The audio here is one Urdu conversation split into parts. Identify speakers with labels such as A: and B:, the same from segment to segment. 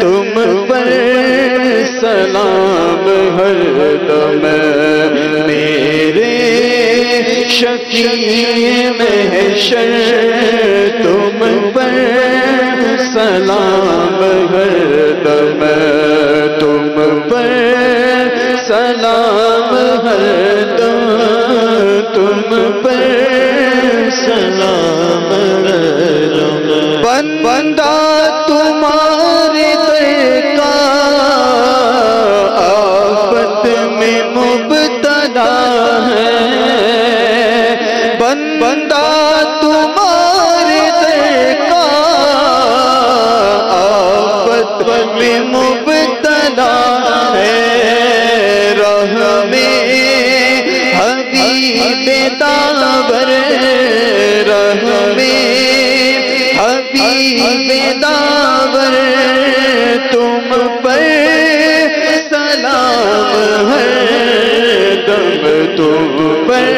A: تم پر سلام ہر دم میرے شفیع محشر تم پر سلام ہر دم تم پر سلام ہر دم تم پر سلام ہر دم بندہ تمہارے در کا آفت میں مبتلا ہے بندہ تمہارے در کا آفت میں مبتلا ہے راہ میں حبیب داور راہ میں حبیب داور تم پر سلام ہر دم تم پر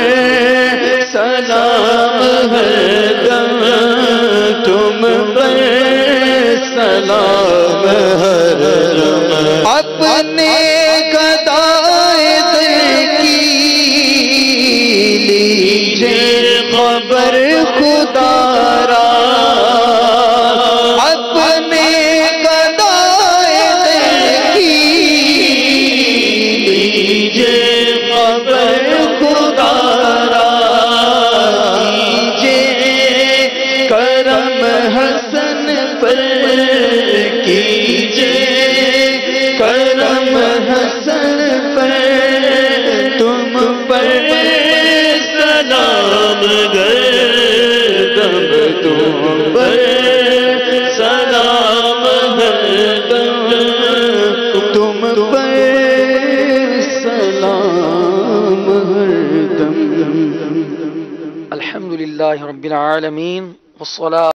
A: سلام ہر دم تم پر سلام ہر دم اپنے گدائے دل کی لیجیے خبر خدا را کرم حسن پر تم پر سلام گردم تم پر سلام گردم تم پر سلام گردم.
B: الحمدللہ رب العالمین والصلاة